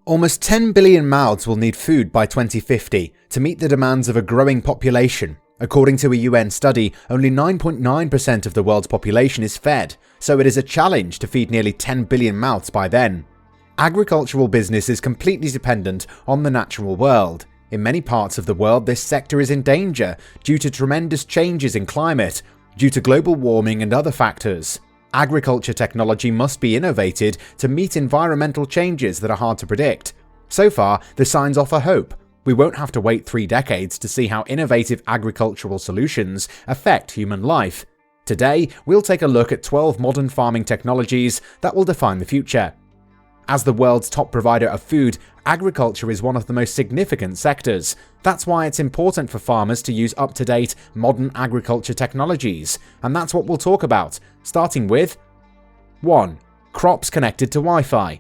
Almost 10 billion mouths will need food by 2050 to meet the demands of a growing population. According to a UN study, only 9.9% of the world's population is fed, so it is a challenge to feed nearly 10 billion mouths by then. Agricultural business is completely dependent on the natural world. In many parts of the world, this sector is in danger due to tremendous changes in climate, due to global warming and other factors. Agriculture technology must be innovated to meet environmental changes that are hard to predict. So far, the signs offer hope. We won't have to wait 3 decades to see how innovative agricultural solutions affect human life. Today, we'll take a look at 12 modern farming technologies that will define the future. As the world's top provider of food, agriculture is one of the most significant sectors. That's why it's important for farmers to use up-to-date, modern agriculture technologies, and that's what we'll talk about, starting with 1. Crops connected to Wi-Fi.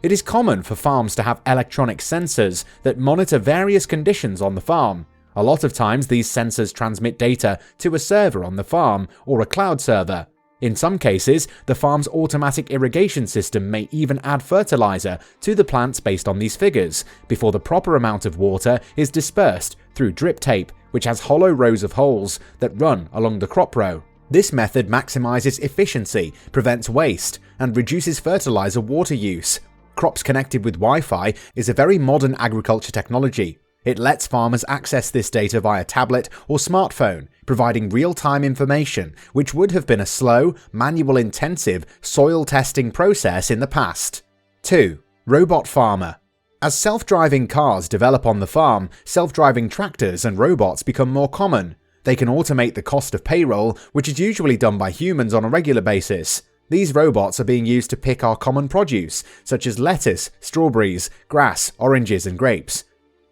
It is common for farms to have electronic sensors that monitor various conditions on the farm. A lot of times these sensors transmit data to a server on the farm or a cloud server. In some cases, the farm's automatic irrigation system may even add fertilizer to the plants based on these figures, before the proper amount of water is dispersed through drip tape, which has hollow rows of holes that run along the crop row. This method maximizes efficiency, prevents waste, and reduces fertilizer water use. Crops connected with Wi-Fi is a very modern agriculture technology. It lets farmers access this data via tablet or smartphone, providing real-time information, which would have been a slow, manual-intensive soil testing process in the past. 2. Robot farmer. As self-driving cars develop on the farm, self-driving tractors and robots become more common. They can automate the cost of payroll, which is usually done by humans on a regular basis. These robots are being used to pick our common produce, such as lettuce, strawberries, grass, oranges, and grapes.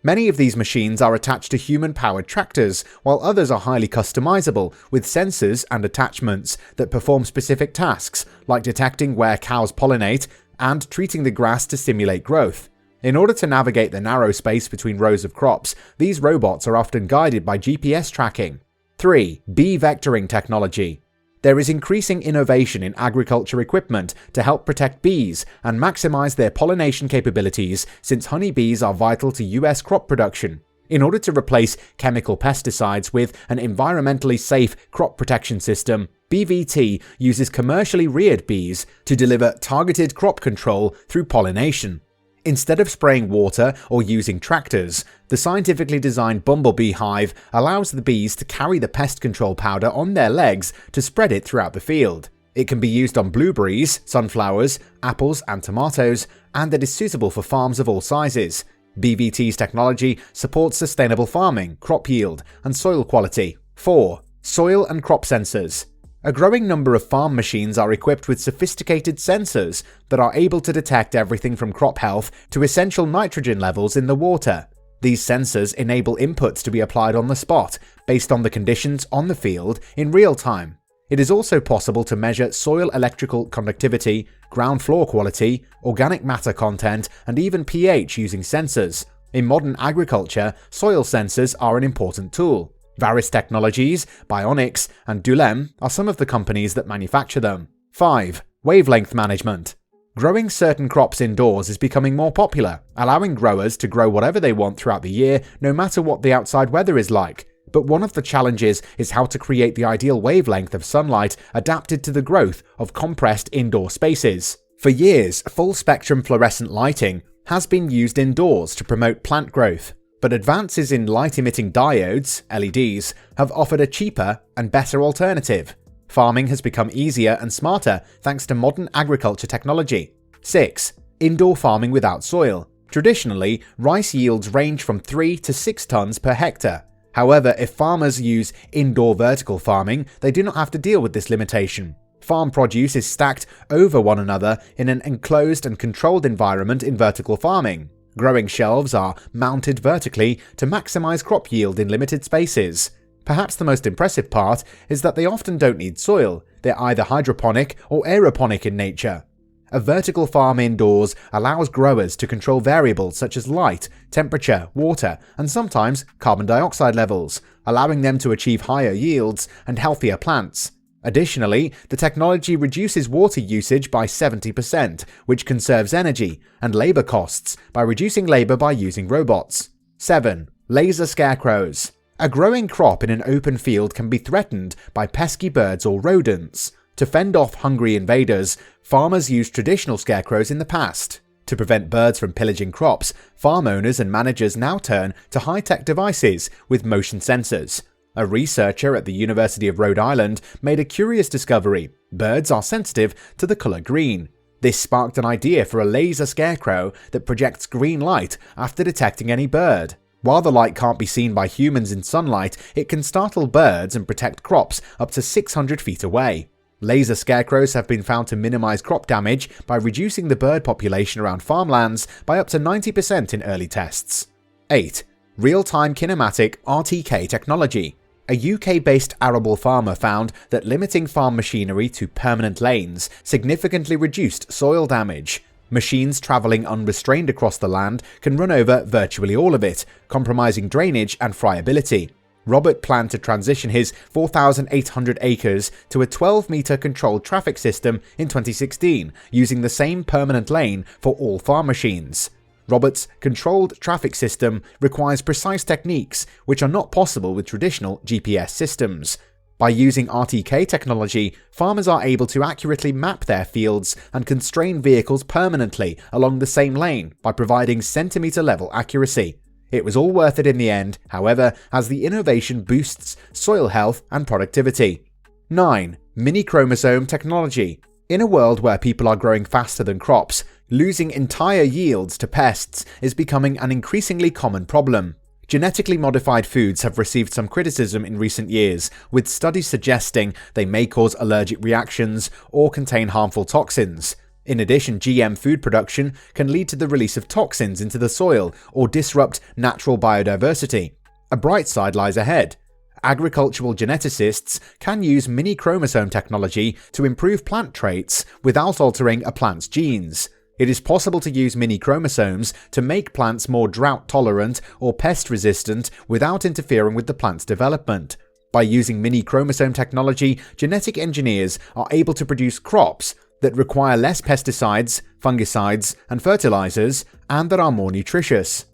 Many of these machines are attached to human-powered tractors, while others are highly customizable with sensors and attachments that perform specific tasks, like detecting where cows pollinate and treating the grass to stimulate growth. In order to navigate the narrow space between rows of crops, these robots are often guided by GPS tracking. 3. Bee vectoring technology. There is increasing innovation in agriculture equipment to help protect bees and maximize their pollination capabilities, since honeybees are vital to US crop production. In order to replace chemical pesticides with an environmentally safe crop protection system, BVT uses commercially reared bees to deliver targeted crop control through pollination. Instead of spraying water or using tractors, the scientifically designed bumblebee hive allows the bees to carry the pest control powder on their legs to spread it throughout the field. It can be used on blueberries, sunflowers, apples, and tomatoes, and it is suitable for farms of all sizes. BVT's technology supports sustainable farming, crop yield, and soil quality. 4. Soil and crop sensors. A growing number of farm machines are equipped with sophisticated sensors that are able to detect everything from crop health to essential nitrogen levels in the water. These sensors enable inputs to be applied on the spot, based on the conditions on the field in real time. It is also possible to measure soil electrical conductivity, ground floor quality, organic matter content, and even pH using sensors. In modern agriculture, soil sensors are an important tool. Varis Technologies, Bionics, and Dulem are some of the companies that manufacture them. 5. Wavelength management. Growing certain crops indoors is becoming more popular, allowing growers to grow whatever they want throughout the year, no matter what the outside weather is like. But one of the challenges is how to create the ideal wavelength of sunlight adapted to the growth of compressed indoor spaces. For years, full-spectrum fluorescent lighting has been used indoors to promote plant growth. But advances in light-emitting diodes, LEDs, have offered a cheaper and better alternative. Farming has become easier and smarter thanks to modern agriculture technology. 6. Indoor farming without soil. Traditionally, rice yields range from 3 to 6 tons per hectare. However, if farmers use indoor vertical farming, they do not have to deal with this limitation. Farm produce is stacked over one another in an enclosed and controlled environment in vertical farming. Growing shelves are mounted vertically to maximize crop yield in limited spaces. Perhaps the most impressive part is that they often don't need soil. They're either hydroponic or aeroponic in nature. A vertical farm indoors allows growers to control variables such as light, temperature, water, and sometimes carbon dioxide levels, allowing them to achieve higher yields and healthier plants. Additionally, the technology reduces water usage by 70%, which conserves energy, and labor costs by reducing labor by using robots. 7. Laser scarecrows. A growing crop in an open field can be threatened by pesky birds or rodents. To fend off hungry invaders, farmers used traditional scarecrows in the past. To prevent birds from pillaging crops, farm owners and managers now turn to high-tech devices with motion sensors. A researcher at the University of Rhode Island made a curious discovery: birds are sensitive to the color green. This sparked an idea for a laser scarecrow that projects green light after detecting any bird. While the light can't be seen by humans in sunlight, it can startle birds and protect crops up to 600 feet away. Laser scarecrows have been found to minimize crop damage by reducing the bird population around farmlands by up to 90% in early tests. 8. Real-time kinematic RTK technology. A UK-based arable farmer found that limiting farm machinery to permanent lanes significantly reduced soil damage. Machines travelling unrestrained across the land can run over virtually all of it, compromising drainage and friability. Robert planned to transition his 4,800 acres to a 12-metre controlled traffic system in 2016, using the same permanent lane for all farm machines. Robert's controlled traffic system requires precise techniques which are not possible with traditional GPS systems. By using RTK technology, farmers are able to accurately map their fields and constrain vehicles permanently along the same lane by providing centimetre-level accuracy. It was all worth it in the end, however, as the innovation boosts soil health and productivity. 9. Mini-chromosome technology. In a world where people are growing faster than crops, losing entire yields to pests is becoming an increasingly common problem. Genetically modified foods have received some criticism in recent years, with studies suggesting they may cause allergic reactions or contain harmful toxins. In addition, GM food production can lead to the release of toxins into the soil or disrupt natural biodiversity. A bright side lies ahead. Agricultural geneticists can use mini-chromosome technology to improve plant traits without altering a plant's genes. It is possible to use mini-chromosomes to make plants more drought-tolerant or pest-resistant without interfering with the plant's development. By using mini-chromosome technology, genetic engineers are able to produce crops that require less pesticides, fungicides, and fertilizers, and that are more nutritious.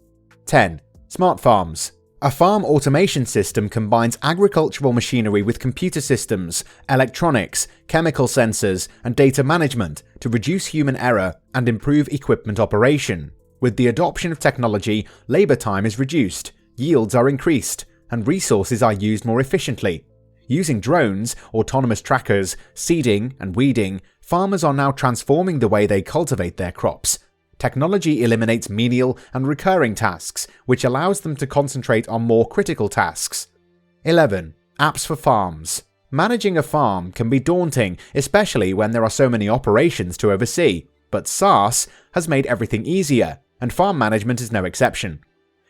10. Smart farms. A farm automation system combines agricultural machinery with computer systems, electronics, chemical sensors, and data management to reduce human error and improve equipment operation. With the adoption of technology, labor time is reduced, yields are increased, and resources are used more efficiently. Using drones, autonomous trackers, seeding, and weeding, farmers are now transforming the way they cultivate their crops. Technology eliminates menial and recurring tasks, which allows them to concentrate on more critical tasks. 11. Apps for farms. Managing a farm can be daunting, especially when there are so many operations to oversee, but SaaS has made everything easier, and farm management is no exception.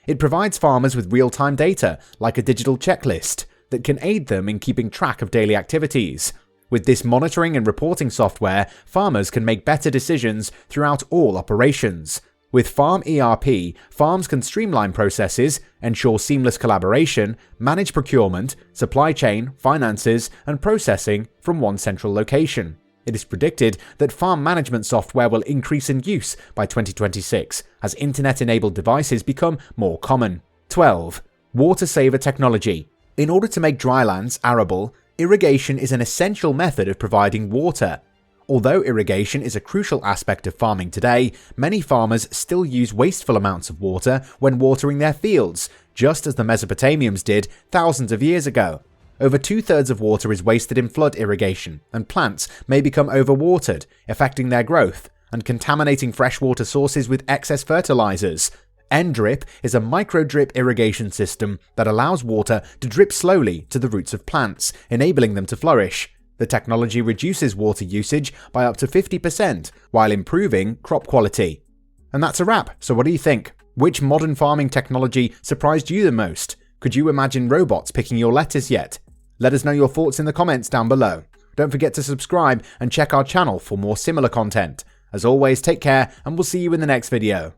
It provides farmers with real-time data, like a digital checklist, that can aid them in keeping track of daily activities. With this monitoring and reporting software, farmers can make better decisions throughout all operations. With Farm ERP, farms can streamline processes, ensure seamless collaboration, manage procurement, supply chain, finances, and processing from one central location. It is predicted that farm management software will increase in use by 2026 as internet-enabled devices become more common. 12. Water saver technology. In order to make drylands arable, irrigation is an essential method of providing water. Although irrigation is a crucial aspect of farming today, many farmers still use wasteful amounts of water when watering their fields, just as the Mesopotamians did thousands of years ago. Over 2/3 of water is wasted in flood irrigation, and plants may become overwatered, affecting their growth, and contaminating freshwater sources with excess fertilizers. N-Drip is a micro-drip irrigation system that allows water to drip slowly to the roots of plants, enabling them to flourish. The technology reduces water usage by up to 50% while improving crop quality. And that's a wrap, so what do you think? Which modern farming technology surprised you the most? Could you imagine robots picking your lettuce yet? Let us know your thoughts in the comments down below. Don't forget to subscribe and check our channel for more similar content. As always, take care and we'll see you in the next video.